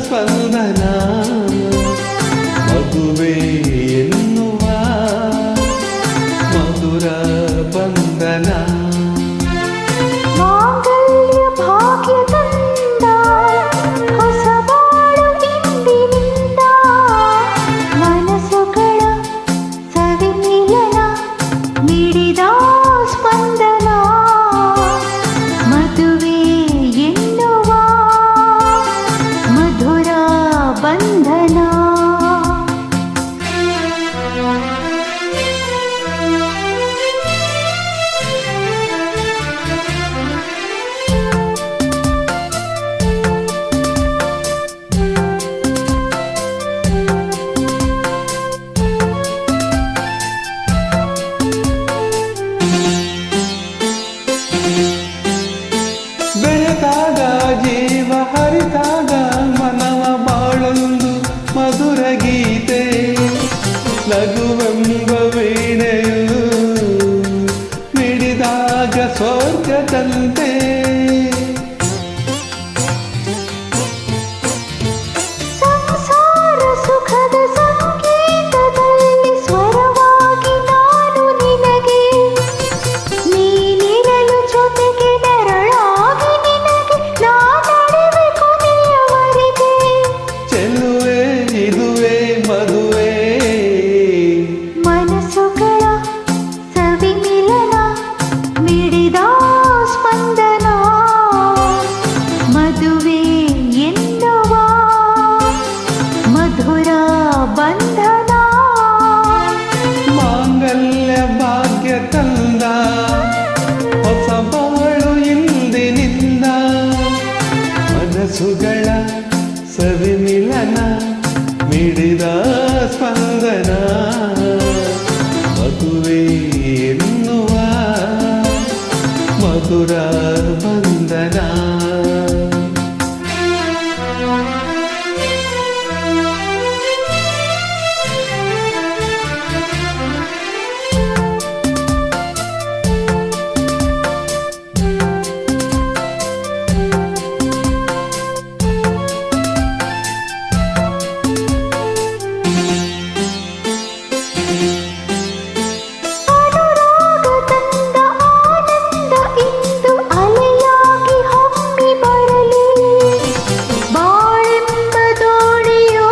ಸ್ಪಂದನ ಮದುವೆ ಎನ್ನುವ ಮಧುರ ಬಂಧನ ಮಾಂಗಲ್ಯ ಭಾಗ್ಯ ತಂದ ಹೊಸ ಬಾಳು ಇಂದಿನಿಂದ ಮನಸ್ಸುಗಳ ಸವಿ ಮಿಲನ ಮಿಡಿದ ಸ್ಪಂದನ ಮದುವೆ ಎನ್ನುವ ಮಧುರ ಬಂಧನ ಬೆಳೆದಾಗ ಜೀವ ಹರಿದಾಗ ಮನವ ಬಾಳೊಂದು ಮಧುರ ಗೀತೆ ನಗುವೆಂಬ ವೀಣೆಯು ಮಿಡಿದಾಗ ಸ್ವರ್ಗದಂತೆ ಸಂಸಾರ ಸುಖದ ಸಂಕೇತದಲ್ಲಿ ಸ್ವರವಾಗಿ ನಾನು ನಿನಗೆ ನೀನಿರಲು ಜೊತೆಗೆ ನೆರಳಾಗಿ ನಿನಗೆ ನಾನಡೆವೆ ಕೊನೆಯವರೆಗೆ ಚೆಲುವೆ ಇದುವೆ ಮದುವೆ ಮನಸ್ಸುಗಳ ಸವಿ ಮಿಲನ ಮಿಡಿದ ಸ್ಪಂದನ ಮದುವೆ ಎನ್ನುವ ಮಧುರ ಬಂಧನ ಮಾಂಗಲ್ಯ ಭಾಗ್ಯ ತಂದ ಹೊಸ ಬಾಳು ಇಂದಿನಿಂದ ಮನಸ್ಸುಗಳ ಸವಿ ಮಿಲನ ಮಿಡಿದ ಸ್ಪಂದನ ಮದುವೆ ಎನ್ನುವ ಮಧುರ ಬಂಧನ ಅನುರಾಗ ತಂದ ಆನಂದ ಇಂದು ಅಲೆಯಾಗಿ ಹೊಮ್ಮಿ ಬರಲಿ ಬಾಳೆಂಬ ದೋಣಿಯೋ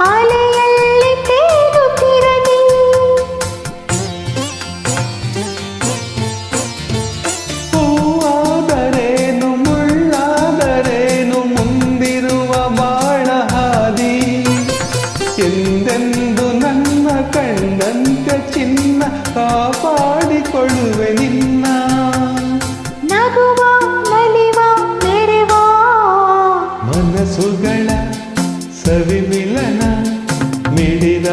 ಅಲೆಯಲ್ಲಿ ತೇಲುತ್ತಿರಲಿ ಹೂವಾದರೇನು ಮುಳ್ಳಾದರೇನು ಮುಂದಿರುವ ಬಾಳ ಹಾದಿ ಎಂದೆಂದು ನನ್ನ ಕಣ್ಣಂತೆ ಚಿನ್ನ ಕಾಪಾಡಿಕೊಳ್ಳುವೆ ನಿನ್ನ ನಗುವ ನಲಿವ ಮೆರೆವ ಮನಸ್ಸುಗಳ ಸವಿ ಮಿಲನ ಮಿಡಿದ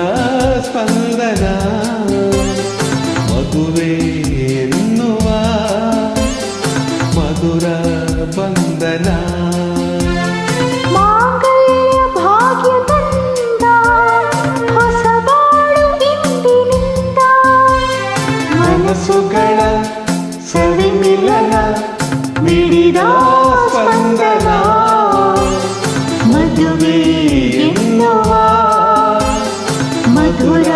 ಸ್ಪಂದನ ಮದುವೆ ಎನ್ನುವ ಮಧುರ ಬಂಧನ ಮಾಂಗಲ್ಯ ಭಾಗ್ಯ ತಂದ ಹೊಸ ಬಾಳು ಇಂದಿನಿಂದ ಮನಸ್ಸುಗಳ ಸವಿ ಮಿಲನ ಮಿಡಿದ ಸ್ಪಂದನ ಮದುವೆ ಎನ್ನುವ ಮಧುರ